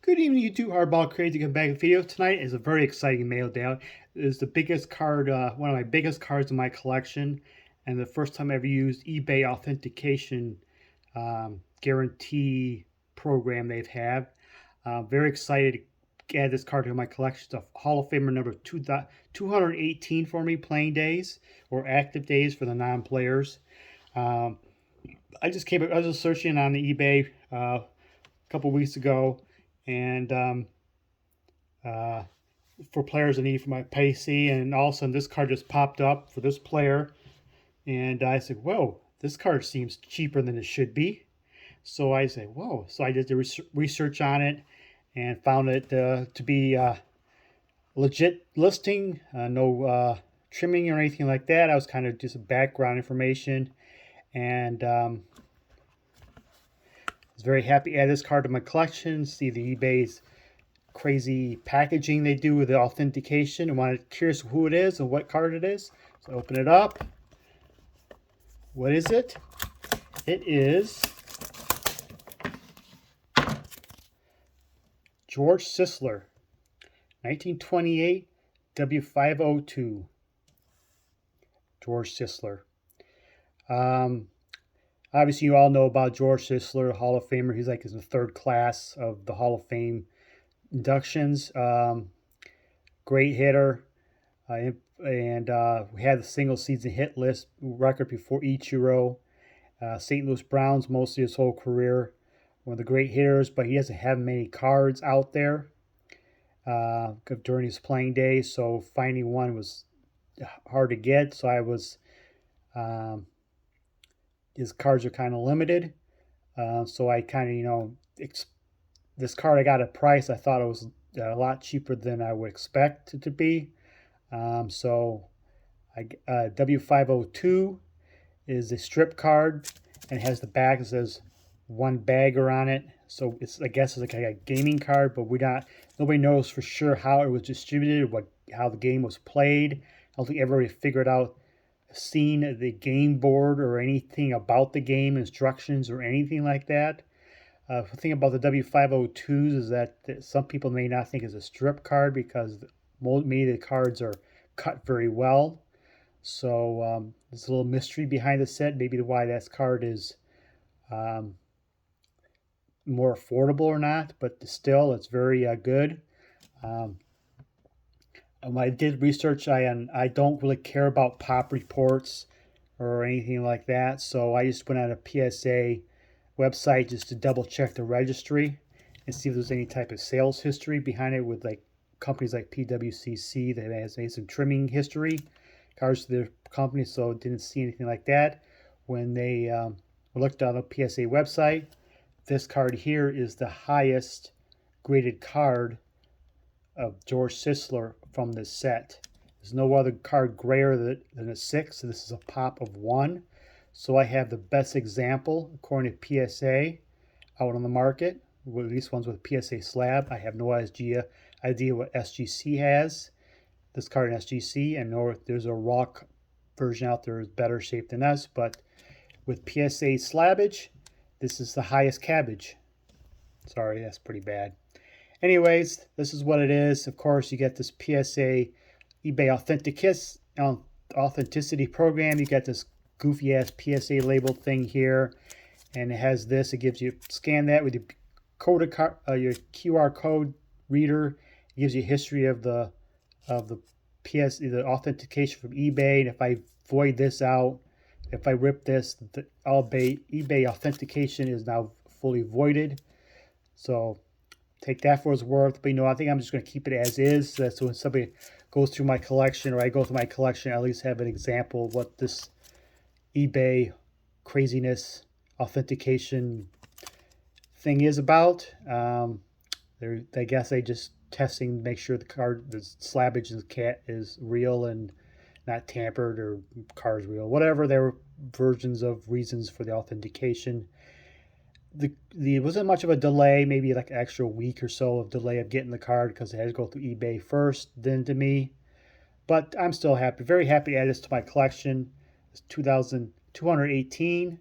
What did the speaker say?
Good evening, YouTube. Hardball Crazy. Come back with video tonight. Is a very exciting mail down. It is the biggest card, one of my biggest cards in my collection, and the first time I ever used eBay authentication guarantee program they've had. Very excited to add this card to my collection. It's a Hall of Famer number 218 for me, playing days or active days for the non-players. Um, I was just searching on the eBay a couple weeks ago, and for players I need for my PC, and all of a sudden this card just popped up for this player, and I said, whoa, this card seems cheaper than it should be. So I said, whoa. So I did the research on it and found it to be legit listing, no trimming or anything like that. I was kind of just background information, and I was very happy to add this card to my collection. See the eBay's crazy packaging they do with the authentication. I'm curious who it is and what card it is. So open it up. What is it? It is George Sisler, 1928 W502. George Sisler. Obviously, you all know about George Sisler, Hall of Famer. He's like in the third class of the Hall of Fame inductions. Great hitter. And we had the single season hit list record before Ichiro. St. Louis Browns mostly his whole career. One of the great hitters, but he doesn't have many cards out there during his playing days, so finding one was hard to get. So his cards are kind of limited. So I kind of, this card I got a price. I thought it was a lot cheaper than I would expect it to be. W502 is a strip card, and it has the back that says one bagger on it. So I guess it's like a gaming card, but nobody knows for sure how it was distributed, how the game was played. I don't think everybody figured out, seen the game board or anything about the game, instructions or anything like that. The thing about the W502s is that some people may not think it's a strip card because many of the cards are cut very well. So there's a little mystery behind the set, maybe why that card is more affordable or not, but still it's very good. I did research. I don't really care about pop reports or anything like that, so I just went on a PSA website just to double check the registry and see if there's any type of sales history behind it with like companies like PWCC that has made some trimming history cards to their company, so didn't see anything like that. When they looked on the PSA website, this card here is the highest graded card of George Sisler from this set. There's no other card grayer than a 6, so this is a pop of 1. So I have the best example, according to PSA, out on the market, at least ones with PSA slab. I have no idea what SGC has. This card in SGC, and know there's a raw version out there is better shape than us, but with PSA slabbage, this is the highest cabbage. Sorry, that's pretty bad. Anyways, this is what it is. Of course, you get this PSA eBay authenticity program. You get this goofy ass PSA label thing here, and it has this. It gives you, scan that with your QR code reader. It gives you a history of the the authentication from eBay, and if I void this out, if I rip this, eBay authentication is now fully voided. So take that for its worth. But I think I'm just going to keep it as is. So when somebody goes through my collection, or I go through my collection, I at least have an example of what this eBay craziness authentication thing is about. I guess they just testing to make sure the slabbage is real and not tampered, or card's real, whatever. There were versions of reasons for the authentication. It wasn't much of a delay, maybe like an extra week or so of delay of getting the card because it had to go through eBay first, then to me. But I'm still happy, very happy to add this to my collection. It's 218